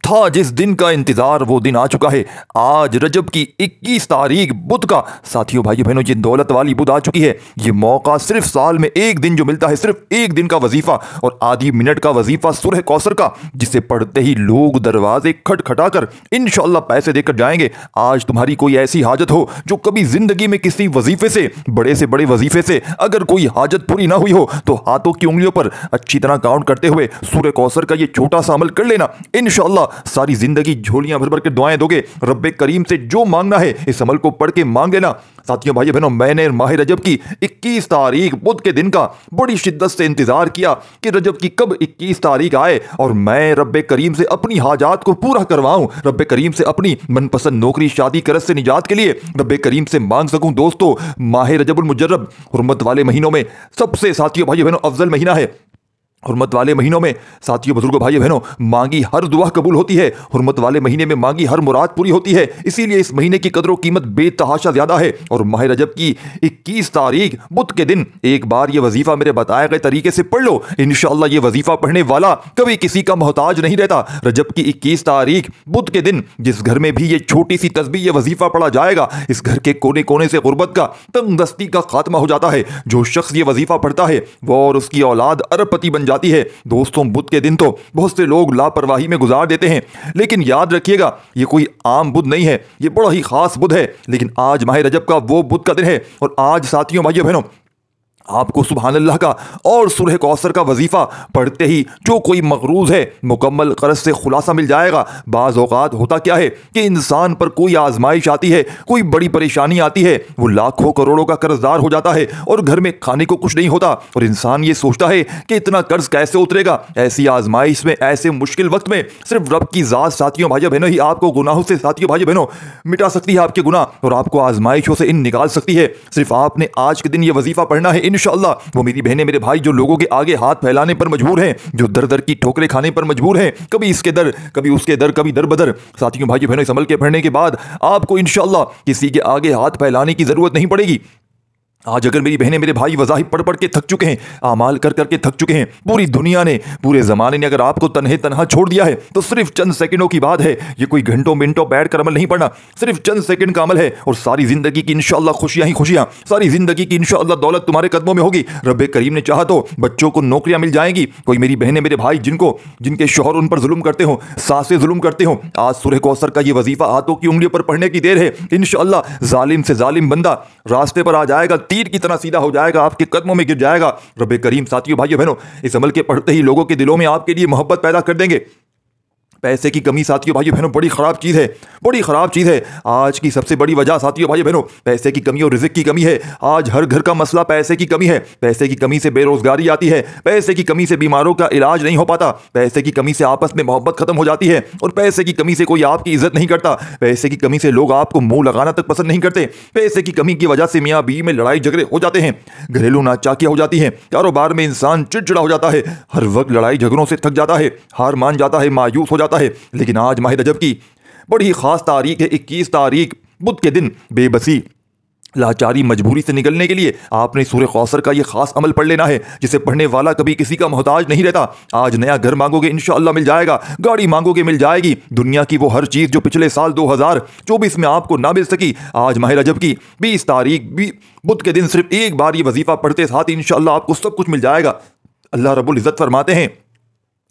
था जिस दिन का इंतजार वो दिन आ चुका है। आज रजब की 21 तारीख बुध का। साथियों भाइयों बहनों, ये दौलत वाली बुध आ चुकी है। ये मौका सिर्फ साल में एक दिन जो मिलता है, सिर्फ एक दिन का वजीफा और आधी मिनट का वजीफा सूरह कौसर का, जिसे पढ़ते ही लोग दरवाजे खटखटाकर इंशाअल्लाह पैसे देकर जाएंगे। आज तुम्हारी कोई ऐसी हाजत हो जो कभी जिंदगी में किसी वजीफे से बड़े वजीफे से अगर कोई हाजत पूरी ना हुई हो, तो हाथों की उंगलियों पर अच्छी तरह काउंट करते हुए सूरह कौसर का ये छोटा सा अमल कर लेना। इंशाअल्लाह सारी जिंदगी झोलियां भर भर के दुआएं दोगे। रब्बे करीम से जो मांगना है इस अमल को पढ़ के मांग लेना। साथियों भाइयों बहनों, मैंने माह रजब की 21 तारीख बुध के दिन का बड़ी शिद्दत से इंतजार किया कि रजब की कब 21 तारीख आए और मैं रब्बे करीम से अपनी हाजात को पूरा करवाऊं। रब्बे करीम से अपनी मनपसंद नौकरी शादी करज से निजात के लिए रब्बे करीम से मांग सकूं। दोस्तों, माह रजबुल मुजर्रब हुर्मत वाले महीनों में सबसे साथियों भाइयों बहनों अफजल महीना है। हुर्मत वाले महीनों में साथियों बुजुर्गों भाइयों बहनों मांगी हर दुआ कबूल होती है। हुर्मत वाले महीने में मांगी हर मुराद पूरी होती है। इसीलिए इस महीने की कदर कीमत बेतहाशा ज्यादा है। और माह रजब की 21 तारीख बुध के दिन एक बार ये वजीफा मेरे बताए गए तरीके से पढ़ लो। इंशाअल्लाह ये वजीफा पढ़ने वाला कभी किसी का मोहताज नहीं रहता। रजब की 21 तारीख बुध के दिन जिस घर में भी ये छोटी सी तस्बीह ये वजीफा पढ़ा जाएगा, इस घर के कोने कोने से गुर्बत का तंगदस्ती का खात्मा हो जाता है। जो शख्स ये वजीफा पढ़ता है वो और उसकी औलाद अरबपति बन जाती है। दोस्तों, बुध के दिन तो बहुत से लोग लापरवाही में गुजार देते हैं, लेकिन याद रखिएगा ये कोई आम बुध नहीं है, ये बड़ा ही खास बुध है। लेकिन आज माह रजब का वो बुध का दिन है और आज साथियों भाइयों बहनों आपको सुभान अल्लाह का और सूरह कौसर का वजीफा पढ़ते ही जो कोई मगरूज है मुकम्मल कर्ज से खुलासा मिल जाएगा। बाज़ औक़ात होता क्या है कि इंसान पर कोई आजमाइश आती है, कोई बड़ी परेशानी आती है, वो लाखों करोड़ों का कर्जदार हो जाता है और घर में खाने को कुछ नहीं होता और इंसान ये सोचता है कि इतना कर्ज कैसे उतरेगा। ऐसी आजमाइश में, ऐसे मुश्किल वक्त में सिर्फ रब की ज़ात साथियों भाइयों बहनों ही आपको गुनाहों से साथियों भाइयों बहनों मिटा सकती है, आपके गुनाह, और आपको आजमाइशों से इन निकाल सकती है। सिर्फ आपने आज के दिन ये वजीफा पढ़ना है। इंशाअल्लाह वो मेरी बहनें मेरे भाई जो लोगों के आगे हाथ फैलाने पर मजबूर हैं, जो दर दर की ठोकरें खाने पर मजबूर हैं, कभी इसके दर कभी उसके दर कभी दर बदर, साथियों भाइयों बहनों इस अमल के पढ़ने के बाद आपको इंशाअल्लाह किसी के आगे हाथ फैलाने की जरूरत नहीं पड़ेगी। आज अगर मेरी बहनें मेरे भाई वज़ाहिब पढ़ पढ़ के थक चुके हैं, आमाल कर कर के थक चुके हैं, पूरी दुनिया ने पूरे ज़माने ने अगर आपको तन्हे तन्हा छोड़ दिया है, तो सिर्फ चंद सेकंडों की बात है। ये कोई घंटों मिनटों बैठ कर अमल नहीं पढ़ना, सिर्फ चंद सेकंड का अमल है और सारी ज़िंदगी की इंशाअल्लाह खुशियाँ ही खुशियाँ, सारी ज़िंदगी की इंशाअल्लाह दौलत तुम्हारे कदमों में होगी। रब्बे करीम ने चाहा तो बच्चों को नौकरियाँ मिल जाएंगी। कोई मेरी बहनें मेरे भाई जिनके शौहर उन पर जुल्म करते हो, सासें जुल्म करते हो, आज सूरह कौसर का ये वजीफा हाथों की उंगलियों पर पढ़ने की देर है। इंशाअल्लाह जालिम से जालिम बंदा रास्ते पर आ जाएगा, तीर की तरह सीधा हो जाएगा, आपके कदमों में गिर जाएगा। रब्बे करीम साथियों भाइयों बहनों इस अमल के पढ़ते ही लोगों के दिलों में आपके लिए मोहब्बत पैदा कर देंगे। पैसे की कमी साथियों भाइयों बहनों बड़ी ख़राब चीज़ है, बड़ी ख़राब चीज़ है। आज की सबसे बड़ी वजह साथियों भाइयों बहनों पैसे की कमी और रिज़्क़ की कमी है। आज हर घर का मसला पैसे की कमी है। पैसे की कमी से बेरोज़गारी आती है, पैसे की कमी से बीमारों का इलाज नहीं हो पाता, पैसे की कमी से आपस में मोहब्बत ख़त्म हो जाती है और पैसे की कमी से कोई आपकी इज़्ज़त नहीं करता। पैसे की कमी से लोग आपको मुँह लगाना तक पसंद नहीं करते। पैसे की कमी की वजह से मियाँ बीवी में लड़ाई झगड़े हो जाते हैं, घरेलू नाचाकियाँ हो जाती हैं, कारोबार में इंसान चिड़चिड़ा हो जाता है, हर वक्त लड़ाई झगड़ों से थक जाता है, हार मान जाता है, मायूस हो जाता है। लेकिन आज माह रजब की बड़ी खास तारीख है, 21 तारीख बुध के दिन बेबसी, लाचारी, मजबूरी से निकलने के लिए आपने सूरह कौसर का ये खास अमल पढ़ लेना है, जिसे पढ़ने वाला कभी किसी का मोहताज नहीं रहता। आज नया घर मांगोगे इंशाअल्लाह मिल जाएगा, गाड़ी मांगोगे मिल जाएगी, दुनिया की वो हर चीज़ जो पिछले साल 2024 में आपको ना मिल सकी, आज माह रजब की 20 तारीख बुध के दिन सिर्फ एक बार ये वजीफा पढ़ते साथ इंशाअल्लाह आपको सब कुछ मिल जाएगा। अल्लाह रब्बुल इज़्ज़त फरमाते हैं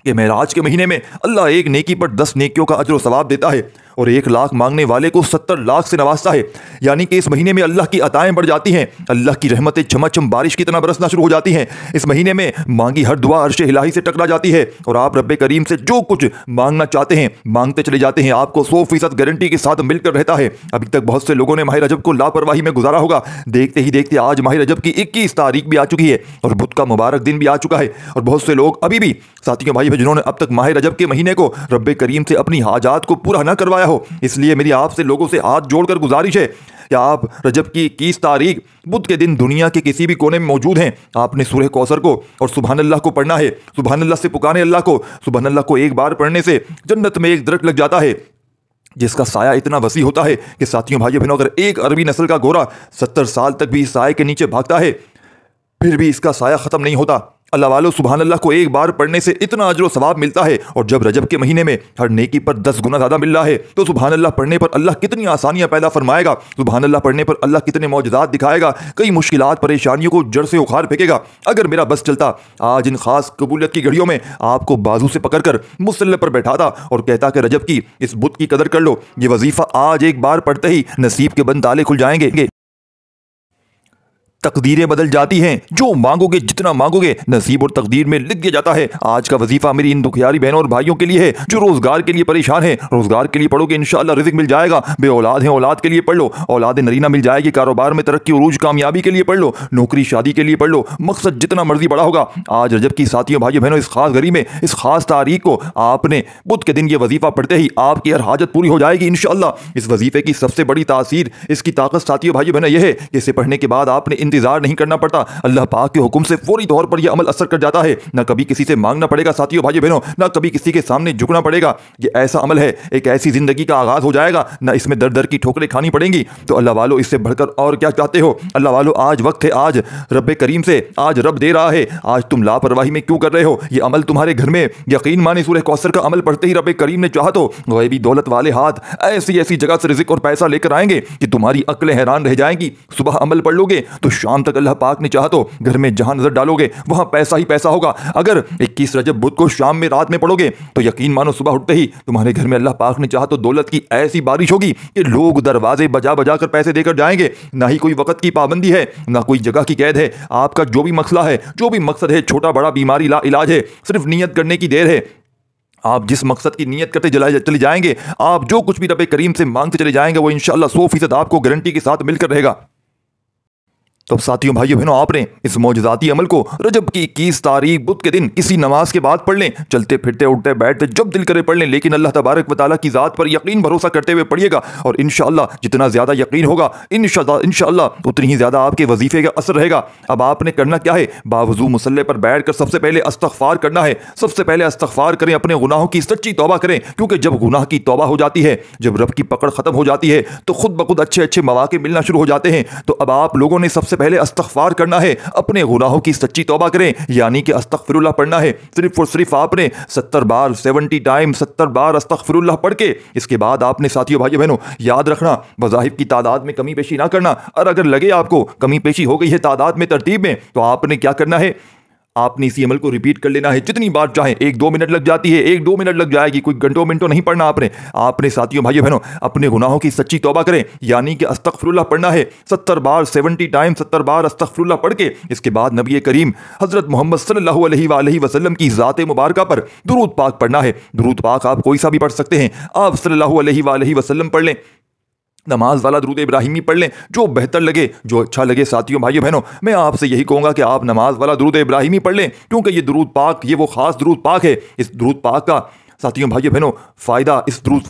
कि मेराज के महीने में अल्लाह एक नेकी पर 10 नेकियों का अजर व सवाब देता है और 1 लाख मांगने वाले को 70 लाख से नवाजता है। यानी कि इस महीने में अल्लाह की अताएं बढ़ जाती हैं, अल्लाह की रहमतें छमाछम बारिश की तरह बरसना शुरू हो जाती हैं। इस महीने में मांगी हर दुआ अर्श इलाही से टकरा जाती है और आप रब्बे करीम से जो कुछ मांगना चाहते हैं मांगते चले जाते हैं। आपको 100% गारंटी के साथ मिलकर रहता है। अभी तक बहुत से लोगों ने माह रजब को लापरवाही में गुजारा होगा, देखते ही देखते आज माह रजब की 21 तारीख भी आ चुकी है और बुध का मुबारक दिन भी आ चुका है। और बहुत से लोग अभी भी साथियों भाई जिन्होंने अब तक माह रजब के महीने को रब्बे करीम से अपनी हाजात को पूरा ना करवाया हो, इसलिए मेरी आपसे लोगों से हाथ जोड़कर गुजारिश है कि आप रजब की 21 तारीख बुध के दिन दुनिया के किसी भी कोने में मौजूद हैं, आपने सूरह कौसर को और सुभान अल्लाह को पढ़ना है। सुभान अल्लाह से पुकारे अल्लाह को। सुभान अल्लाह को एक बार पढ़ने से जन्नत में एक दरख्त लग जाता है जिसका साया इतना वसी होता है कि साथियों भाइयों बहनों अगर एक अरबी नस्ल का गोरा 70 साल तक भी इस साये के नीचे भागता है फिर भी इसका साया ख़त्म नहीं होता। अल्लाह वालों, सुभान अल्लाह को एक बार पढ़ने से इतना अजर व सवाब मिलता है, और जब रजब के महीने में हर नेकी पर 10 गुना ज़्यादा मिल रहा है, तो सुभान अल्लाह पढ़ने पर अल्लाह कितनी आसानियां पैदा फरमाएगा। सुभान अल्लाह पढ़ने पर अल्लाह कितने मौजज़ात दिखाएगा, कई मुश्किलात परेशानियों को जड़ से उखाड़ फेंकेगा। अगर मेरा बस चलता, आज इन खास कबूलियत की घड़ियों में आपको बाजू से पकड़कर मुसल्ले पर बैठाता और कहता कि रजब की इस बुत की कदर कर लो। ये वजीफा आज एक बार पढ़ते ही नसीब के बंद ताले खुल जाएंगे, तकदीरें बदल जाती हैं। जो मांगोगे, जितना मांगोगे, नसीब और तकदीर में लिख दिया जाता है। आज का वजीफा मेरी इन दुखियारी बहनों और भाइयों के लिए है जो रोजगार के लिए परेशान है। रोजगार के लिए पढ़ोगे इंशाअल्लाह रिज़्क़ मिल जाएगा। बे औलाद हैं, औलाद के लिए पढ़ लो, औलाद नरीना मिल जाएगी। कारोबार में तरक्की, उरूज, कामयाबी के लिए पढ़ लो, नौकरी, शादी के लिए पढ़ लो। मकसद जितना मर्जी बड़ा होगा। आज रजब की साथियों, भाइयों, बहनों, इस खास घड़ी में, इस खास तारीख को आपने बुध के दिन ये वजीफा पढ़ते ही आपकी हर हाजत पूरी हो जाएगी इंशाअल्लाह। इस वजीफे की सबसे बड़ी तासीर, इसकी ताकत साथियों, भाइयों, बहनों, यह है कि इसे पढ़ने के बाद आपने इंतजार नहीं करना पड़ता। अल्लाह पाक के हुक्म से फौरी तौर पर यह अमल असर कर जाता है। ना कभी किसी से मांगना पड़ेगा साथियों, भाइयों, बहनों, ना कभी किसी के सामने झुकना पड़ेगा। ये ऐसा अमल है, एक ऐसी जिंदगी का आगाज हो जाएगा, ना इसमें दर दर की ठोकरें खानी पड़ेंगी। तो अल्लाह वालों, इससे बढ़कर और क्या चाहते हो। अल्लाह वालों, आज वक्त है, आज रब करीम से, आज रब दे रहा है। आज तुम लापरवाही में क्यों कर रहे हो। ये अमल तुम्हारे घर में, यकीन माने सूरह कौसर का अमल पढ़ते ही रब करीम ने चाहा तो गैबी दौलत वाले हाथ ऐसी ऐसी जगह से रिज़्क़ और पैसा लेकर आएंगे कि तुम्हारी अक्लें हैरान रह जाएंगी। सुबह अमल पढ़ लोगे तो शाम तक अल्लाह पाक ने चाहा तो घर में जहां नजर डालोगे वहां पैसा ही पैसा होगा। अगर 21 रजब बुध को शाम में, रात में पढ़ोगे तो यकीन मानो सुबह उठते ही तुम्हारे घर में अल्लाह पाक ने चाहा तो दौलत की ऐसी बारिश होगी कि लोग दरवाजे बजा बजा कर पैसे देकर जाएंगे। ना ही कोई वक्त की पाबंदी है, ना कोई जगह की कैद है। आपका जो भी मसला है, जो भी मकसद है, छोटा बड़ा, बीमारी, ला इलाज है, सिर्फ नियत करने की देर है। आप जिस मकसद की नियत करते चले जाएंगे, आप जो कुछ भी रब करीम से मांगते चले जाएंगे, वो इंशाअल्लाह 100% आपको गारंटी के साथ मिलकर रहेगा। तो साथियों, भाइयों, बहनों, आपने इस मौजज़ाती अमल को रजब की 21 तारीख बुध के दिन किसी नमाज के बाद पढ़ लें। चलते फिरते, उठते बैठते, जब दिल करे पढ़ लें, लेकिन अल्लाह तबारक व तआला की ज़ात पर यकीन भरोसा करते हुए पढ़िएगा। और इंशाअल्लाह जितना ज़्यादा यकीन होगा, इंशाअल्लाह उतनी ही ज़्यादा आपके वजीफे का असर रहेगा। अब आपने करना क्या है, बावजू मुसल्ले पर बैठ कर सबसे पहले इस्तग़फ़ार करना है। सबसे पहले इस्तग़फ़ार करें, अपने गुनाहों की सच्ची तौबा करें, क्योंकि जब गुनाह की तौबा हो जाती है, जब रब की पकड़ ख़त्म हो जाती है, तो खुद ब खुद अच्छे अच्छे मौक़े मिलना शुरू हो जाते हैं। तो अब आप लोगों ने सबसे पहले इस्तग़फ़ार करना है, अपने गुनाहों की सच्ची तौबा करें, यानी कि अस्तग़फिरुल्लाह पढ़ना है। सिर्फ और सिर्फ आपने 70 बार, 70 टाइम 70 बार अस्तग़फिरुल्लाह पढ़ के इसके बाद आपने साथियों, भाइयों, बहनों, याद रखना, वज़ाहिफ की तादाद में कमी पेशी ना करना। और अगर लगे आपको कमी पेशी हो गई है तादाद में, तरतीब में, तो आपने क्या करना है, आपने इसी अमल को रिपीट कर लेना है जितनी बार चाहें। 1-2 मिनट लग जाती है, 1-2 मिनट लग जाएगी, कोई घंटों मिनटों नहीं पढ़ना आपने साथियों, भाइयों, बहनों, अपने गुनाहों की सच्ची तौबा करें, यानी कि अस्तग़फिरुल्लाह पढ़ना है 70 बार, 70 टाइम 70 बार अस्तग़फिरुल्लाह पढ़ के इसके बाद नबी करीम हज़रत मोहम्मद सल्लल्लाहु अलैहि वसल्लम की ज़ात मुबारका पर दुरूद पाक पढ़ना है। दुरूद पाक आप कोई सा भी पढ़ सकते हैं, आप सल्लल्लाहु अलैहि वसल्लम पढ़ लें, नमाज वाला दुरूद इब्राहिमी पढ़ लें, जो बेहतर लगे, जो अच्छा लगे। साथियों, भाइयों, बहनों, मैं आपसे यही कहूँगा कि आप नमाज वाला दुरूद इब्राहिमी पढ़ लें, क्योंकि ये दुरूद पाक, ये वो ख़ास दुरूद पाक है। इस दुरूद पाक का साथियों, भाइयों, बहनों, फ़ायदा, इस दुरूद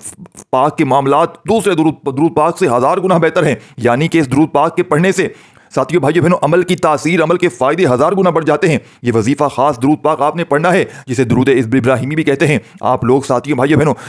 पाक के मामलात दूसरे दुरूद पाक से 1000 गुना बेहतर हैं। यानी कि इस दुरूद पाक के पढ़ने से साथियों, भाइयों, बहनों, अमल की तासीर, अमल के फ़ायदे 1000 गुना बढ़ जाते हैं। ये वजीफ़ा ख़ास दुरूद पाक आपने पढ़ना है, जिसे दुरूद इब्राहिमी भी कहते हैं। आप लोग साथियों, भाइयों, बहनों,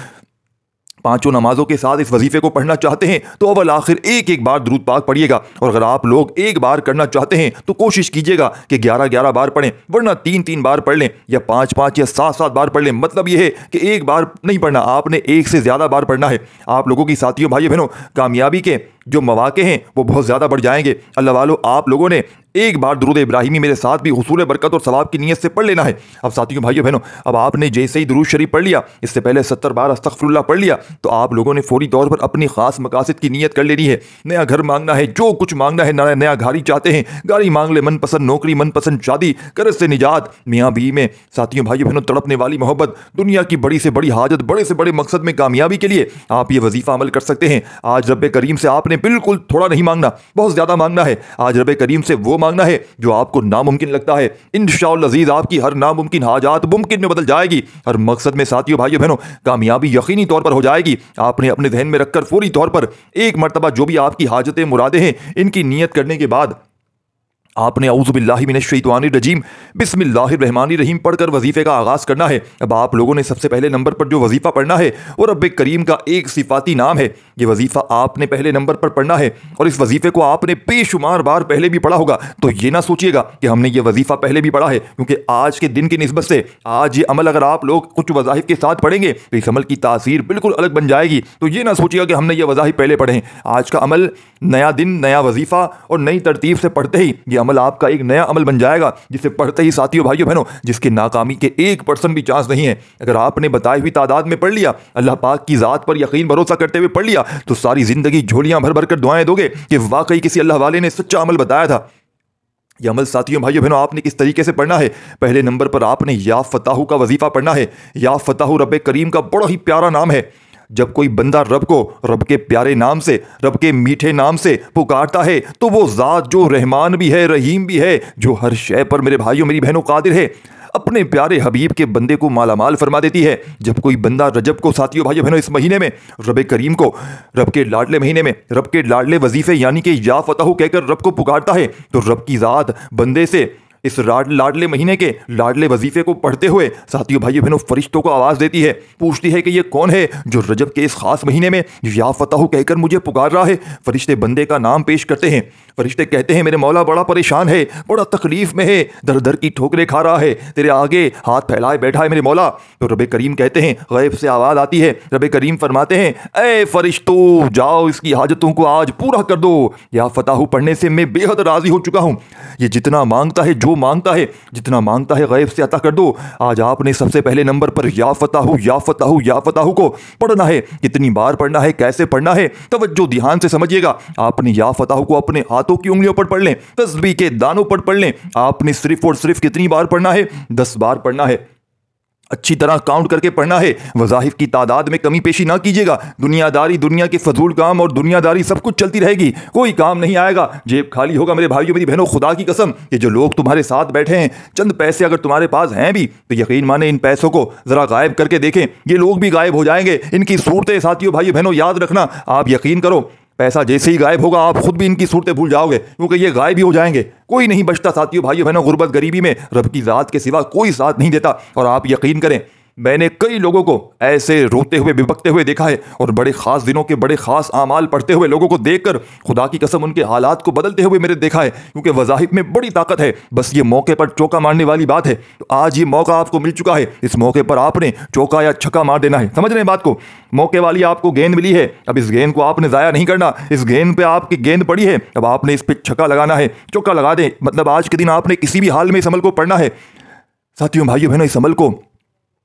पांचों नमाजों के साथ इस वजीफे को पढ़ना चाहते हैं तो अव्वल आखिर एक एक बार दुरूद पाक पढ़िएगा। और अगर आप लोग एक बार करना चाहते हैं तो कोशिश कीजिएगा कि 11-11 बार पढ़ें, वरना 3-3 बार पढ़ लें, या 5-5 या 7-7 बार पढ़ लें। मतलब यह है कि एक बार नहीं पढ़ना, आपने एक से ज़्यादा बार पढ़ना है। आप लोगों की साथियों, भाइयों, बहनों, कामयाबी के जो मौके हैं वो बहुत ज़्यादा बढ़ जाएंगे। अल्लाह वालों, आप लोगों ने एक बार दुरूद इब्राहिमी मेरे साथ भी हुसूल बरकत और सवाब की नीयत से पढ़ लेना है। अब साथियों, भाइयों, बहनों, अब आपने जैसे ही दुरूद शरीफ पढ़ लिया, इससे पहले 70 बार अस्तग़फिरुल्लाह पढ़ लिया, तो आप लोगों ने फौरी तौर पर अपनी ख़ास मकासद की नीयत कर लेनी है। नया घर मांगना है, जो कुछ मांगना है, नया गाड़ी चाहते हैं, गाड़ी मांग ले, मनपसंद नौकरी, मनपसंद शादी, कर्ज से निजात, मियाँ बीवी में साथियों, भाइयों, बहनों, तड़पने वाली मोहब्बत, दुनिया की बड़ी से बड़ी हाजत, बड़े से बड़े मकसद में कामयाबी के लिए आप ये वजीफ़ा अमल कर सकते हैं। आज रब करीम से आपने बिल्कुल थोड़ा नहीं मांगना, बहुत ज़्यादा मांगना है। आज रब करीम से वो मांगना है जो आपको नामुमकिन लगता है। इंशाअल्लाह अज़ीज़ आपकी हर नामुमकिन हाजात मुमकिन में बदल जाएगी। हर मकसद में साथियों, भाइयों, बहनों, कामयाबी यकीनी तौर पर हो जाएगी। आपने अपने ज़हन में रखकर फौरी तौर पर एक मरतबा जो भी आपकी हाजतें मुरादें हैं, इनकी नीयत करने के बाद आपने औज़ुबिल्लाहि मिनश्शैतानिर्रजीम बिस्मिल्लाहिर्रहमानिर्रहीम पढ़कर वजीफे का आगाज़ करना है। अब आप लोगों ने सबसे पहले नंबर पर जो वजीफ़ा पढ़ना है वो रब्बे करीम का एक सिफाती नाम है। ये वजीफ़ा आपने पहले नंबर पर पढ़ना है और इस वजीफ़े को आपने बेशुमार बार पहले भी पढ़ा होगा। तो ये ना सोचिएगा कि हमने ये वजीफ़ा पहले भी पढ़ा है, क्योंकि आज के दिन की निस्बत से आज ये अमल अगर आप लोग कुछ वज़ाइफ के साथ पढ़ेंगे तो इस अमल की तासीर बिल्कुल अलग बन जाएगी। तो ये ना सोचिएगा कि हमने ये वज़ाइफ पहले पढ़े हैं। आज का अमल, नया दिन, नया वजीफ़ा और नई तरतीब से पढ़ते ही ये अमल आपका एक नया अमल बन जाएगा, जिसे पढ़ते ही साथियों भाइयों बहनों जिसकी नाकामी के 1% भी चांस नहीं है। अगर आपने बताई हुई तादाद में पढ़ लिया, अल्लाह पाक की ज़ात पर यकीन भरोसा करते हुए पढ़ लिया, तो सारी ज़िंदगी झोलियां भर भर कर दुआएं दोगे कि वाकई किसी अल्लाह वाले ने सच्चा अमल बताया था। यह अमल साथियों भाइयों बहनों आपने किस तरीके से पढ़ना है। पहले नंबर पर आपने या फताहू का वजीफा पढ़ना है। या फताहू रब्बे करीम का बड़ा ही प्यारा नाम है। जब कोई बंदा रब को रब के प्यारे नाम से, रब के मीठे नाम से पुकारता है तो वो ज़ात जो रहमान भी है, रहीम भी है, जो हर शय पर मेरे भाइयों मेरी बहनों कादिर है, अपने प्यारे हबीब के बंदे को मालामाल फरमा देती है। जब कोई बंदा रजब को साथियों भाइयों बहनों इस महीने में रब करीम को, रब के लाडले महीने में रब के लाडले वजीफे यानी कि या फताहू कहकर रब को पुकारता है, तो रब की ज़ात बंदे से इस लाडले महीने के लाडले वजीफे को पढ़ते हुए साथियों भाइयों बहनों फरिश्तों को आवाज़ देती है, पूछती है कि ये कौन है जो रजब के इस खास महीने में या फताहू कहकर मुझे पुकार रहा है। फरिश्ते बंदे का नाम पेश करते हैं। फरिश्ते कहते हैं मेरे मौला बड़ा परेशान है, बड़ा तकलीफ में है, दर दर की ठोकरें खा रहा है, तेरे आगे हाथ फैलाए बैठा है मेरे मौला। तो रब करीम कहते हैं, गैब से आवाज़ आती है, रब करीम फरमाते हैं, ए फरिश्तों जाओ इसकी हाजतों को आज पूरा कर दो। या फताहू पढ़ने से मैं बेहद राज़ी हो चुका हूँ। ये जितना मांगता है, जो मांगता है, जितना मांगता है गैब से अता कर दो। आज आपने सबसे पहले नंबर पर या फताहू या फताहू या फताहू को पढ़ना है। कितनी बार पढ़ना है, कैसे पढ़ना है, तवज्जो ध्यान से समझिएगा। आपने या फताहू को अपने हाथों की उंगलियों पर पढ़ लें, तस्बीह के दानों पर पढ़ लें। आपने सिर्फ और सिर्फ कितनी बार पढ़ना है? 10 बार पढ़ना है। अच्छी तरह काउंट करके पढ़ना है। वज़ाइफ की तादाद में कमी पेशी ना कीजिएगा। दुनियादारी, दुनिया के फजूल काम और दुनियादारी सब कुछ चलती रहेगी, कोई काम नहीं आएगा, जेब खाली होगा। मेरे भाइयों मेरी बहनों, खुदा की कसम ये जो लोग तुम्हारे साथ बैठे हैं, चंद पैसे अगर तुम्हारे पास हैं भी तो यकीन माने इन पैसों को ज़रा गायब करके देखें, ये लोग भी गायब हो जाएंगे। इनकी सूरतें साथियों भाइयों बहनों याद रखना, आप यकीन करो पैसा जैसे ही गायब होगा आप खुद भी इनकी सूरतें भूल जाओगे, क्योंकि ये गायब ही हो जाएंगे। कोई नहीं बचता साथियों भाइयों बहनों, गुर्बत गरीबी में रब की ज़ात के सिवा कोई साथ नहीं देता। और आप यकीन करें, मैंने कई लोगों को ऐसे रोते हुए बिबकते हुए देखा है, और बड़े ख़ास दिनों के बड़े ख़ास आमाल पढ़ते हुए लोगों को देखकर खुदा की कसम उनके हालात को बदलते हुए मैंने देखा है, क्योंकि वज़ाहिफ में बड़ी ताकत है। बस ये मौके पर चौका मारने वाली बात है। तो आज ये मौका आपको मिल चुका है, इस मौके पर आपने चौका या छक्का मार देना है। समझ रहे हैं बात को? मौके वाली आपको गेंद मिली है, अब इस गेंद को आपने ज़ाया नहीं करना। इस गेंद पे आपकी गेंद पड़ी है, अब आपने इस पर छक्का लगाना है। चौका लगा दें, मतलब आज के दिन आपने किसी भी हाल में इस अमल को पढ़ना है। साथियों भाइयों बहनों, इस अमल को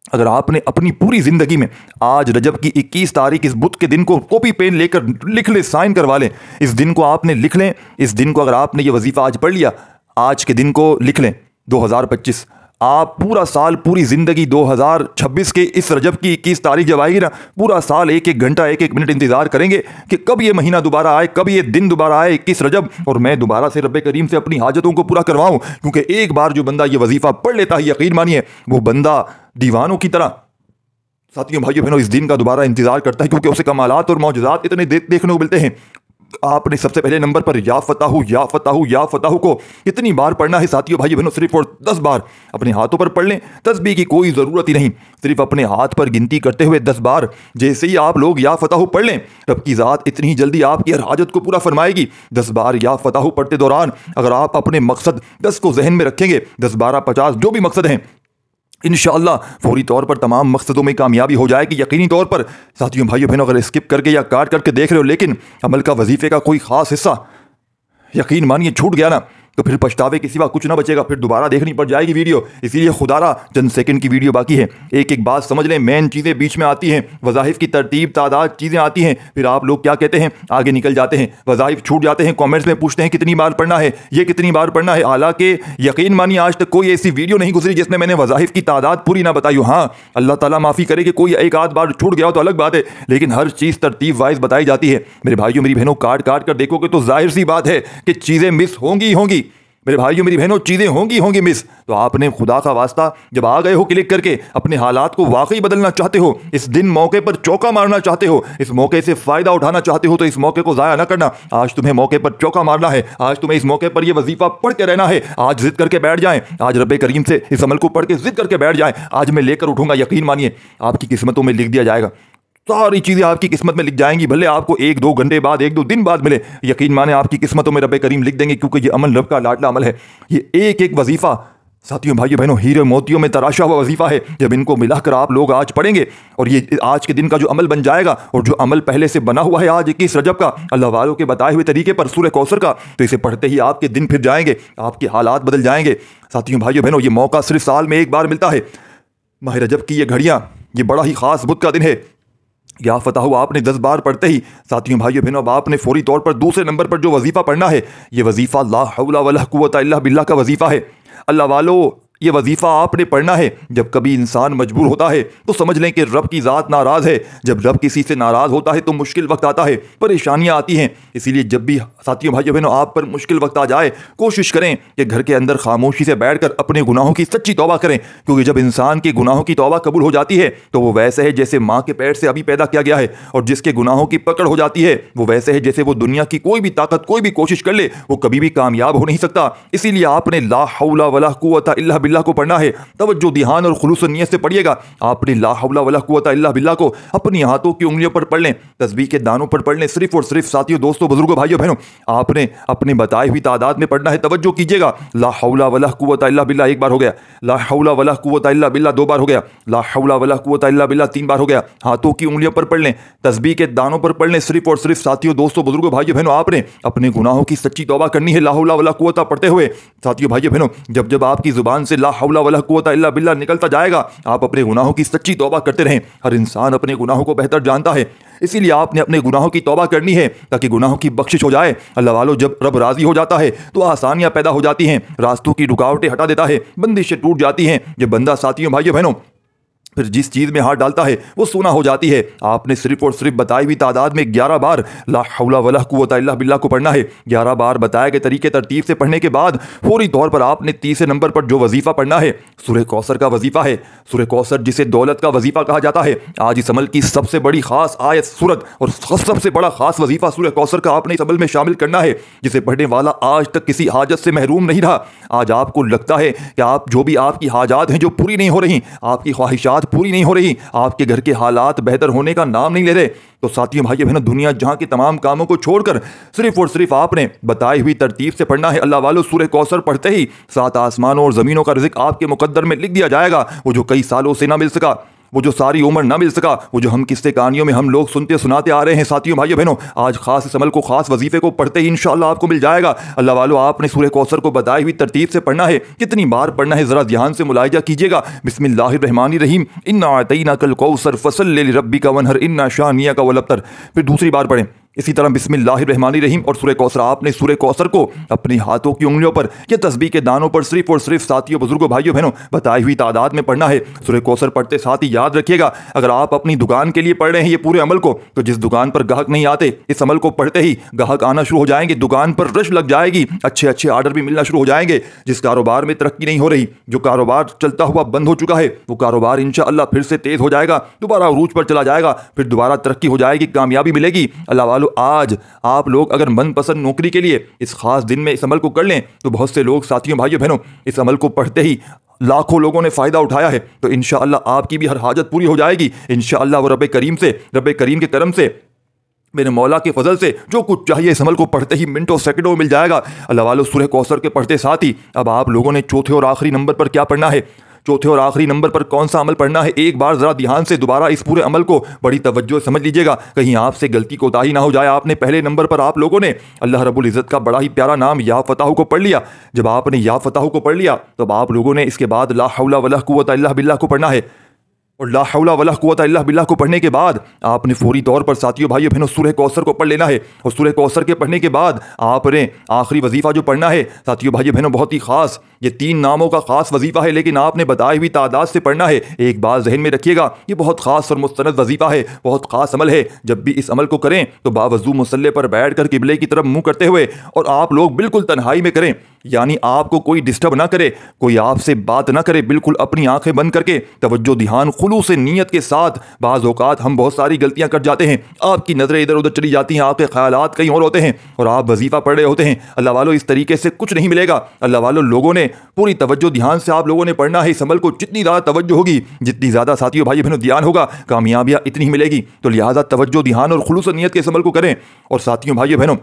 अगर आपने अपनी पूरी ज़िंदगी में आज रजब की 21 तारीख इस बुध के दिन को कॉपी पेन लेकर लिख ले, साइन करवा लें। इस दिन को आपने लिख लें। इस दिन को अगर आपने ये वजीफ़ा आज पढ़ लिया, आज के दिन को लिख लें 2025, आप पूरा साल, पूरी ज़िंदगी 2026 के इस रजब की 21 तारीख जब आएगी ना, पूरा साल एक एक घंटा, एक एक मिनट इंतज़ार करेंगे कि कब ये महीना दोबारा आए, कब ये दिन दोबारा आए 21 रजब, और मैं दोबारा से रब्बे करीम से अपनी हाजतों को पूरा करवाऊँ। क्योंकि एक बार जो बंदा ये वजीफ़ा पढ़ लेता है, यकीन मानिए वो बंदा दीवानों की तरह साथियों भाइयों बहनों इस दिन का दोबारा इंतजार करता है, क्योंकि उसे कमालात और मौजज़ात इतने देखने को मिलते हैं। आपने सबसे पहले नंबर पर या फताहू या फताहू या फताहू को कितनी बार पढ़ना है साथियों भाइयों बहनों? सिर्फ और 10 बार अपने हाथों पर पढ़ लें। तस्बीह की कोई ज़रूरत ही नहीं, सिर्फ अपने हाथ पर गिनती करते हुए 10 बार जैसे ही आप लोग या फताहू पढ़ लें, रब की ज़ात इतनी ही जल्दी आपकी हर हाजत को पूरा फरमाएगी। 10 बार या फताहू पढ़ते दौरान अगर आप अपने मकसद 10 को जहन में रखेंगे, 10, 12, 50 जो भी मकसद हैं, इंशाअल्लाह फौरी तौर पर तमाम मकसदों में कामयाबी हो जाएगी यकीनी तौर पर। साथियों भाइयों बहनों, अगर स्किप करके या काट करके देख रहे हो लेकिन अमल का वजीफे का कोई ख़ास हिस्सा यकीन मानिए छूट गया ना, तो फिर पछतावे के सिवा कुछ ना बचेगा, फिर दोबारा देखनी पड़ जाएगी वीडियो। इसीलिए खुदारा चंद सेकंड की वीडियो बाकी है, एक एक बात समझ लें। मेन चीज़ें बीच में आती हैं, वज़ाइफ की तरतीब, तादाद चीज़ें आती हैं, फिर आप लोग क्या कहते हैं, आगे निकल जाते हैं, वज़ाइफ छूट जाते हैं, कमेंट्स में पूछते हैं कितनी बार पढ़ना है, ये कितनी बार पढ़ना है। हालांकि यकीन मानिए आज तक कोई ऐसी वीडियो नहीं गुजरी जिसमें मैंने वज़ाइफ की तादाद पूरी ना बताई हो। हाँ, अल्लाह ताला माफ़ी करे कि कोई एक आध बार छूट गया हो तो अलग बात है, लेकिन हर चीज़ तरतीब वाइज बताई जाती है। मेरे भाइयों मेरी बहनों, काट काट कर देखोगे तो जाहिर सी बात है कि चीज़ें मिस होंगी ही होंगी। मेरे भाइयों मेरी बहनों, चीज़ें होंगी होंगी मिस, तो आपने खुदा का वास्ता जब आ गए हो क्लिक करके अपने हालात को वाकई बदलना चाहते हो, इस दिन मौके पर चौका मारना चाहते हो, इस मौके से फ़ायदा उठाना चाहते हो, तो इस मौके को ज़ाया ना करना। आज तुम्हें मौके पर चौका मारना है, आज तुम्हें इस मौके पर यह वजीफ़ा पढ़ के रहना है। आज जिद करके बैठ जाएं, आज रब्बे करीम से इस अमल को पढ़ के जिद करके बैठ जाएं, आज मैं लेकर उठूंगा। यकीन मानिए आपकी किस्मतों में लिख दिया जाएगा, सारी चीज़ें आपकी किस्मत में लिख जाएंगी। भले आपको 1-2 घंटे बाद 1-2 दिन बाद मिले, यकीन माने आपकी किस्मतों में रब्बे करीम लिख देंगे, क्योंकि ये अमल रब का लाडला अमल है। ये एक एक वजीफ़ा साथियों भाइयों बहनों हीरे मोतियों में तराशा हुआ वजीफ़ा है। जब इनको मिलाकर आप लोग आज पढ़ेंगे और ये आज के दिन का जो अमल बन जाएगा, और जो अमल पहले से बना हुआ है आज 21 रजब का अल्लाह वालों के बताए हुए तरीके पर सूरह कौसर का, तो इसे पढ़ते ही आपके दिन फिर जाएंगे, आपके हालात बदल जाएंगे। साथियों भाइयों बहनों, ये मौका सिर्फ साल में एक बार मिलता है। माह रजब की ये घड़ियाँ, ये बड़ा ही ख़ास बुध का दिन है। या फतह हुआ आपने 10 बार पढ़ते ही साथियों भाइयों बहनों, अब आपने फौरी तौर पर दूसरे नंबर पर जो वजीफ़ा पढ़ना है, ये वजीफ़ा ला हौला वला कुव्वता इल्ला बिल्लाह का वजीफ़ा है। अल्लाह वालों, ये वजीफ़ा आपने पढ़ना है। जब कभी इंसान मजबूर होता है तो समझ लें कि रब की ज़ात नाराज़ है। जब रब किसी से नाराज़ होता है तो मुश्किल वक्त आता है, परेशानियाँ आती हैं। इसीलिए जब भी साथियों भाइयों बहनों आप पर मुश्किल वक्त आ जाए, कोशिश करें कि घर के अंदर खामोशी से बैठकर अपने गुनाहों की सच्ची तौबा करें, क्योंकि जब इंसान के गुनाहों की तौबा कबूल हो जाती है तो वो वैसे है जैसे माँ के पेट से अभी पैदा किया गया है। और जिसके गुनाहों की पकड़ हो जाती है वो वैसे है जैसे वो दुनिया की कोई भी ताकत, कोई भी कोशिश कर ले, वो कभी भी कामयाब हो नहीं सकता। इसीलिए आपने ला हौला वला कुव्वता इल्ला बिल्लाह को पढ़ना है। तवज्जो, ध्यान और खुलूस नियत से पढ़िएगा। आपने ला हौला वला कुव्वता इल्ला बिल्लाह को अपनी हाथों की उंगलियों पर पढ़ लें, तस्बीह के दानों पर पढ़ लें। सिर्फ और सिर्फ साथियों दोस्तों बुजुर्गों भाइयों बहनों, आपने अपने बताई हुई तादाद में पढ़ना है। तवज्जो कीजिएगा। ला हौला वला कुव्वता इल्ला बिल्लाह 1 बार हो गया, ला हौला वला कुव्वता इल्ला बिल्लाह 2 बार हो गया, ला हौला वला कुव्वता इल्ला बिल्लाह 3 बार हो गया। हाथों की उंगलियों पर पढ़ लें, तस्बीह के दानों पर पढ़ लें। सिर्फ और सिर्फ साथियों दोस्तों बुजुर्गों भाइयों बहनों, आपने अपने गुनाहों की सच्ची तौबा करनी है ला हौला वला कुव्वता पढ़ते हुए। साथियों भाइयों बहनों, जब जब आपकी जुबान से ला हौला वला कुव्वता इल्ला बिल्लाह निकलता जाएगा, आप अपने गुनाहों की सच्ची तौबा करते रहें। हर इंसान अपने गुनाहों को बेहतर जानता है, इसीलिए आपने अपने गुनाहों की तौबा करनी है ताकि गुनाहों की बख्शिश हो जाए। अल्लाह वालों, जब रब राजी हो जाता है तो आसानियां पैदा हो जाती हैं, रास्तों की रुकावटें हटा देता है, बंदिशें टूट जाती हैं। जब बंदा साथियों भाइयों बहनों फिर जिस चीज़ में हाथ डालता है वो सोना हो जाती है। आपने सिर्फ और सिर्फ बताई हुई तादाद में 11 बार ला हौला वला कुव्वता इल्ला बिल्लाह को पढ़ना है। 11 बार बताए गए तरीके तरतीब से पढ़ने के बाद फौरी तौर पर आपने तीसरे नंबर पर जो वजीफ़ा पढ़ना है, सूरह कौसर का वजीफ़ा है। सूरह कौसर जिसे दौलत का वजीफ़ा कहा जाता है। आज इस अमल की सबसे बड़ी खास आयत सूरत और सबसे बड़ा खास वजीफ़ा सूरह कौसर का आपने इस अमल में शामिल करना है, जिसे पढ़ने वाला आज तक किसी हाजत से महरूम नहीं रहा। आज आपको लगता है कि आप जो भी आपकी हाजात हैं जो पूरी नहीं हो रही, आपकी ख्वाहिशात पूरी नहीं हो रही, आपके घर के हालात बेहतर होने का नाम नहीं ले रहे, तो साथियों भाइयों बहनों, दुनिया जहां के तमाम कामों को छोड़कर सिर्फ और सिर्फ आपने बताई हुई तरतीब से पढ़ना है। अल्लाह वालों, सूरह कौसर पढ़ते ही 7 आसमानों और ज़मीनों का रिज़्क़ आपके मुकद्दर में लिख दिया जाएगा। वो जो कई सालों से ना मिल सका, वो जो सारी उम्र ना मिल सका, वो जो हम किस्से कहानियों में हम लोग सुनते सुनाते आ रहे हैं। साथियों भाइयों बहनों, आज खास इस अमल को, खास वजीफे को पढ़ते ही इंशाअल्लाह आपको मिल जाएगा। अल्लाह वालों, आपने सूरह कौसर को बताई हुई तरतीब से पढ़ना है। कितनी बार पढ़ना है जरा ध्यान से मुलाहिजा कीजिएगा। बिस्मिल्लाहिर्रहमानिर्रहीम, इन्ना अतैनाकल कौसर फसल्लि लिरब्बिका वन्हर इन्ना शानियका वल अब्तर। फिर दूसरी बार पढ़ें इसी तरह बिस्मिल्लाहिर्रहमानिर्रहीम और सूरह कौसर। आपने सूरह कौसर को अपनी हाथों की उंगलियों पर या तस्बीह के दानों पर सिर्फ और सिर्फ साथियों बुजुर्गों भाइयों बहनों बताई हुई तादाद में पढ़ना है। सूरह कौसर पढ़ते साथ ही याद रखिएगा, अगर आप अपनी दुकान के लिए पढ़ रहे हैं ये पूरे अमल को, तो जिस दुकान पर ग्राहक नहीं आते, इस अमल को पढ़ते ही ग्राहक आना शुरू हो जाएंगे, दुकान पर रश लग जाएगी, अच्छे अच्छे आर्डर भी मिलना शुरू हो जाएंगे। जिस कारोबार में तरक्की नहीं हो रही, जो कारोबार चलता हुआ बंद हो चुका है, वो कारोबार इंशाअल्लाह फिर से तेज हो जाएगा, दोबारा अरूज पर चला जाएगा, फिर दोबारा तरक्की हो जाएगी, कामयाबी मिलेगी। अल्लाह वालों, आज आप लोग अगर मनपसंद नौकरी के लिए इस खास दिन में इस अमल को कर लें, तो बहुत से लोग साथियों भाइयों बहनों इस अमल को पढ़ते ही लाखों लोगों ने फ़ायदा उठाया है। तो इंशाअल्लाह आपकी भी हर हाजत पूरी हो जाएगी इंशाअल्लाह। वो रब्बे करीम के करम से, मेरे मौला के फजल से जो कुछ चाहिए इस अमल को पढ़ते ही मिनटों सेकंडों में मिल जाएगा। अल्लाह वालों, सूरह कौसर के पढ़ते साथ ही अब आप लोगों ने चौथे और आखिरी नंबर पर क्या पढ़ना है, चौथे और आखिरी नंबर पर कौन सा अमल पढ़ना है, एक बार जरा ध्यान से दोबारा इस पूरे अमल को बड़ी तवज्जो समझ लीजिएगा, कहीं आपसे गलती कोताही ना हो जाए। आपने पहले नंबर पर आप लोगों ने अल्लाह रब्बुल इज़्ज़त का बड़ा ही प्यारा नाम या फताह को पढ़ लिया। जब आपने या फताह को पढ़ लिया तो आप लोगों ने इसके बाद ला हौला वला कुव्वता इल्ला बिल्लाह को पढ़ना है। और ला हौला वला कुव्वता इल्ला बिल्लाह को पढ़ने के बाद आपने फौरी तौर पर साथियों भाइयों बहनों सूरह कौसर को पढ़ लेना है। और सूरह कौसर के पढ़ने के बाद आपने आखिरी वजीफ़ा जो पढ़ना है साथियों भाइयों बहनों, बहुत ही खास, ये 3 नामों का खास वजीफ़ा है, लेकिन आपने बताई हुई तादाद से पढ़ना है। एक बात जहन में रखिएगा, ये बहुत खास और मुस्तनद वजीफ़ा है, बहुत खास अमल है। जब भी इस अमल को करें तो बावजू मुसल्ले पर बैठ कर किबले की तरफ मुँह करते हुए, और आप लोग बिल्कुल तन्हाई में करें, यानी आपको कोई डिस्टर्ब ना करे, कोई आपसे बात ना करे, बिल्कुल अपनी आंखें बंद करके तवज्जो ध्यान खुलूस नीयत के साथ। बाज़ औक़ात हम बहुत सारी गलतियां कर जाते हैं, आपकी नज़रें इधर उधर चली जाती हैं, आपके ख्यालात कहीं और होते हैं और आप वजीफ़ा पढ़ रहे होते हैं। अल्लाह वालों, इस तरीके से कुछ नहीं मिलेगा। अल्लाह वालों, लोगों ने पूरी तवज्जो ध्यान से आप लोगों ने पढ़ना है। इस अमल को जितनी ज़्यादा तवज्जो होगी, जितनी ज़्यादा साथियों भाई बहनों ध्यान होगा, कामयाबियाँ इतनी ही मिलेगी। तो लिहाजा तवज्जो ध्यान और खुलूस नीयत के इस अमल को करें। और साथियों भाइयों बहनों,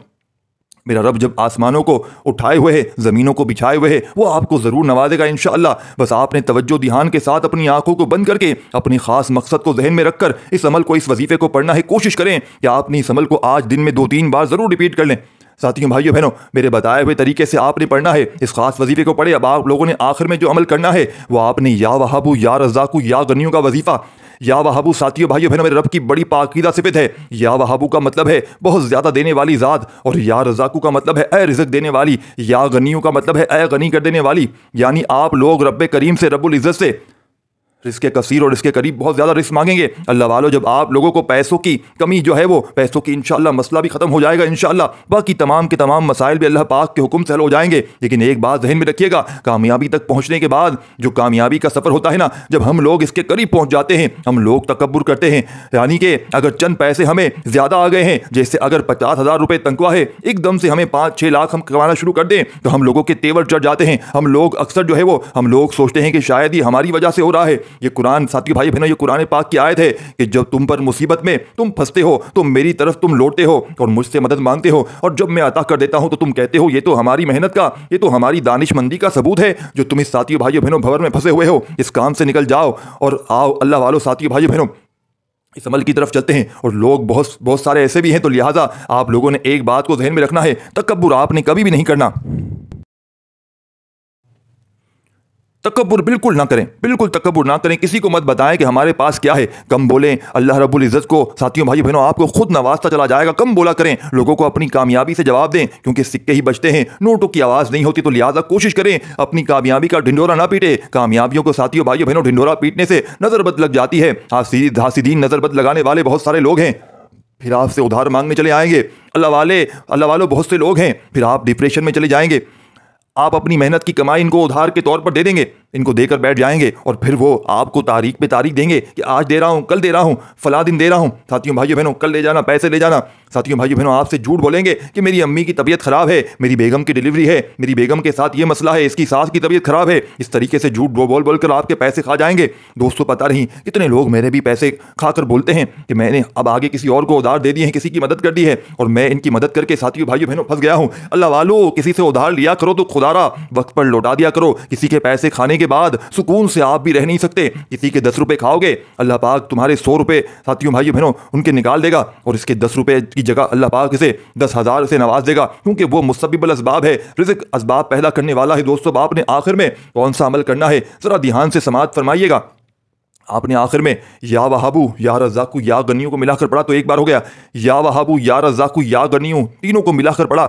मेरा रब जब आसमानों को उठाए हुए है, ज़मीनों को बिछाए हुए है, वो आपको ज़रूर नवाजेगा इंशाअल्लाह। बस आपने तवज्जो ध्यान के साथ अपनी आंखों को बंद करके अपनी ख़ास मकसद को जहन में रखकर इस अमल को, इस वजीफ़े को पढ़ना है। कोशिश करें कि आपने इस अमल को आज दिन में 2-3 बार ज़रूर रिपीट कर लें। साथियों भाइयों बहनों, मेरे बताए हुए तरीके से आपने पढ़ना है, इस खास वजीफ़े को पढ़े। अब आप लोगों ने आखिर में जो अमल करना है वो आपने या वहाबू या रज़ाकू या गनियों का वजीफ़ा। या वहाबू साथियों भाइयों बहनों, मेरे रब की बड़ी पाकीदा सिफत है। या वहाबू का मतलब है बहुत ज़्यादा देने वाली ज़ात, और या रज़ाकू का मतलब है ए रिज़्क़ देने वाली, या गनियों का मतलब है ए गनी कर देने वाली। यानी आप लोग रब्बे करीम से, रब्बुल इज़्ज़त से रिस्क कसीर और इसके करीब बहुत ज़्यादा रिस्क मांगेंगे। अल्लाह वालों, जब आप लोगों को पैसों की कमी जो है, वो पैसों की इंशाअल्लाह मसला भी ख़त्म हो जाएगा इंशाअल्लाह। बाकी तमाम के तमाम मसाइल भी अल्लाह पाक के हुक्म से हल हो जाएंगे। लेकिन एक बात जहन में रखिएगा, कामयाबी तक पहुँचने के बाद जो कामयाबी का सफ़र होता है ना, जब हम लोग इसके करीब पहुँच जाते हैं, हम लोग तकब्बुर करते हैं। यानी कि अगर चंद पैसे हमें ज़्यादा आ गए हैं, जैसे अगर 50,000 रुपये तनख्वाह है, एकदम से हमें 5-6 लाख हम कमाना शुरू कर दें, तो हम लोगों के तेवर चढ़ जाते हैं। हम लोग अक्सर जो है वो, हम लोग सोचते हैं कि शायद ये हमारी वजह से हो रहा है। ये कुरान साथियों भाई बहनों, ये कुरान पाक की आयत है कि जब तुम पर मुसीबत में तुम फंसते हो तो मेरी तरफ तुम लौटते हो और मुझसे मदद मांगते हो, और जब मैं अता कर देता हूं तो तुम कहते हो ये तो हमारी मेहनत का, ये तो हमारी दानिशमंदी का सबूत है जो तुम इस साथियों भाइयों बहनों भंवर में फंसे हुए हो। इस काम से निकल जाओ और आओ अल्लाह वालों, साथियों भाइयों बहनों, इस अमल की तरफ चलते हैं। और लोग बहुत सारे ऐसे भी हैं, तो लिहाजा आप लोगों ने एक बात को ज़हन में रखना है, तकब्बुर आपने कभी भी नहीं करना। तकब्बुर बिल्कुल ना करें, बिल्कुल तकब्बुर ना करें। किसी को मत बताएं कि हमारे पास क्या है, कम बोलें। अल्लाह रब्बुल इज़्ज़त को साथियों भाई बहनों आपको खुद नवाजता चला जाएगा। कम बोला करें, लोगों को अपनी कामयाबी से जवाब दें, क्योंकि सिक्के ही बचते हैं, नोटों की आवाज़ नहीं होती। तो लिहाजा कोशिश करें अपनी कामयाबी का ढिंडोरा ना पीटे। कामयाबियों को साथियों भाइयों बहनों ढिंडोरा पीटने से नज़रबद लग जाती है। हासिदीन नज़रबद लगाने वाले बहुत सारे लोग हैं, फिर आपसे उधार मांगने चले आएंगे। अल्लाह वालों बहुत से लोग हैं, फिर आप डिप्रेशन में चले जाएंगे। आप अपनी मेहनत की कमाई इनको उधार के तौर पर दे देंगे, इनको देकर बैठ जाएंगे, और फिर वो आपको तारीख पे तारीख देंगे कि आज दे रहा हूँ, कल दे रहा हूँ, फला दिन दे रहा हूँ। साथियों भाइयों बहनों, कल ले जाना, पैसे ले जाना। साथियों भाइयों बहनों, आपसे झूठ बोलेंगे कि मेरी अम्मी की तबीयत ख़राब है, मेरी बेगम की डिलीवरी है, मेरी बेगम के साथ ये मसला है, इसकी सास की तबीयत ख़राब है। इस तरीके से झूठ बोल कर आपके पैसे खा जाएंगे। दोस्तों, पता नहीं कितने लोग मेरे भी पैसे खाकर बोलते हैं कि मैंने अब आगे किसी और को उधार दे दिए हैं, किसी की मदद कर दी है, और मैं इनकी मदद करके साथियों भाइयों बहनों फंस गया हूँ। अल्लाह वालों, किसी से उधार लिया करो तो खुदारा वक्त पर लौटा दिया करो। किसी के पैसे खाने के बाद सुकून से आप भी रह नहीं सकते। किसी के 10 रुपए खाओगे, अल्लाह पाक तुम्हारे 100 रुपए साथियों भाइयों बहनों उनके निकाल देगा, और इसके 10 रुपए की जगह अल्लाह पाक इसे 10,000 से नवाज देगा, क्योंकि वो मुसब्बिबुल असबाब है, रिज़्क़ असबाब पैदा करने वाला है। दोस्तों, आपने आखिर में कौन सा अमल करना है, जरा ध्यान से समाअत फरमाइएगा। आपने आखिर में या वहाबू या रज़ाकू या गनियों को मिलाकर पढ़ा तो एक बार हो गया, या वहाबू या रज़ाकू या गनियों तीनों को मिलाकर पढ़ा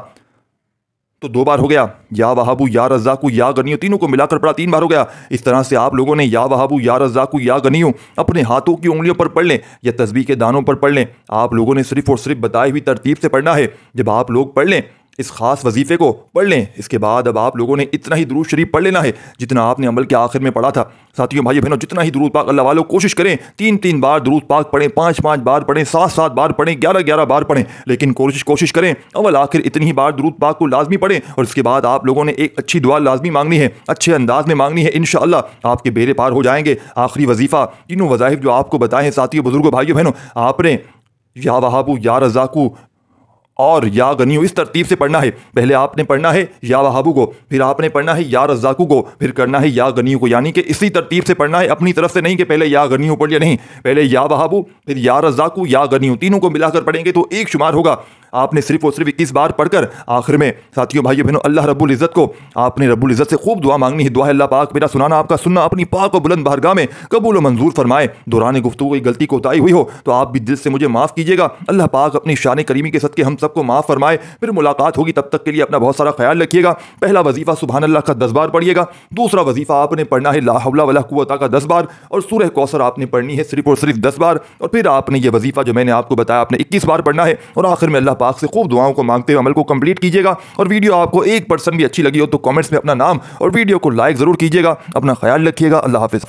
तो 2 बार हो गया, या वहाबू या रज़ाकू या गनियों तीनों को मिलाकर पढ़ा 3 बार हो गया। इस तरह से आप लोगों ने या वहाबू या रज़ाकू या गनियों अपने हाथों की उंगलियों पर पढ़ लें या तस्बीह के दानों पर पढ़ लें। आप लोगों ने सिर्फ और सिर्फ बताई हुई तरतीब से पढ़ना है। जब आप लोग पढ़ लें, इस खास वजीफ़े को पढ़ लें, इसके बाद अब आप लोगों ने इतना ही दुरूद शरीफ पढ़ लेना है जितना आपने अमल के आखिर में पढ़ा था। साथियों भाइयों बहनों, जितना ही दुरूद पाक, अल्लाह वालों कोशिश करें 3-3 बार दुरूद पाक पढ़ें, 5-5 बार पढ़ें, 7-7 बार पढ़ें, 11-11 बार पढ़ें, लेकिन कोशिश करें अव्वल आखिर इतनी ही बार दुरूद पाक को लाजमी पढ़ें। और इसके बाद आप लोगों ने एक अच्छी दुआ लाजमी मांगनी है, अच्छे अंदाज में मांगनी है। इंशाअल्लाह आपके बेड़े पार हो जाएंगे। आखिरी वजीफ़ा, तीनों वज़ाइफ जो आपको बताए हैं साथियों बुजुर्गों भाइयों बहनों, आपने या वहाबू या रज़ाकू और या गनियों इस तरतीब से पढ़ना है। पहले आपने पढ़ना है या वहाबू को, फिर आपने पढ़ना है या रज़ाकू को, फिर करना है या गनियों को, यानी कि इसी तरतीब से पढ़ना है, अपनी तरफ से नहीं कि पहले या गनियों पढ़ लिया, नहीं, पहले या वहाबू फिर या रज़ाकू या गनियों तीनों को मिलाकर पढ़ेंगे तो एक शुमार होगा। आपने सिर्फ और सिर्फ 21 बार पढ़कर आखिर में साथियों भाइयों बहनों अल्लाह रब्बुल इज़्ज़त को आपने रब्बुल इज़्ज़त से खूब दुआ मांगनी है। दुआ है अल्लाह पाक मेरा सुनाना आपका सुनना अपनी पाक और बुलंद बारगाह में कबूल व मंजूर फरमाए। दौरान गुफ्तगू कोई गलती कोताही हुई हो तो आप भी दिल से मुझे माफ़ कीजिएगा। अल्लाह पाक अपनी शान करीमी के सदके हम सबको माफ़ फरमाए। फिर मुलाकात होगी, तब तक के लिए अपना बहुत सारा ख्याल रखिएगा। पहला वजीफ़ा सुबहान अल्लाह का 10 बार पढ़िएगा। दूसरा वजीफ़ा आपने पढ़ना है ला हौला वला कुव्वता का 10 बार और सूरह कौसर आपने पढ़नी है सिर्फ और सिर्फ 10 बार। और फिर आपने ये वजीफ़ा जो मैंने आपको बताया आपने 21 बार पढ़ना है और आखिर में अल्लाह पाक से खूब दुआओं को मांगते हुए अमल को कंप्लीट कीजिएगा। और वीडियो आपको 1% भी अच्छी लगी हो तो कमेंट्स में अपना नाम और वीडियो को लाइक ज़रूर कीजिएगा। अपना ख्याल रखिएगा। अल्लाह हाफ़िज़।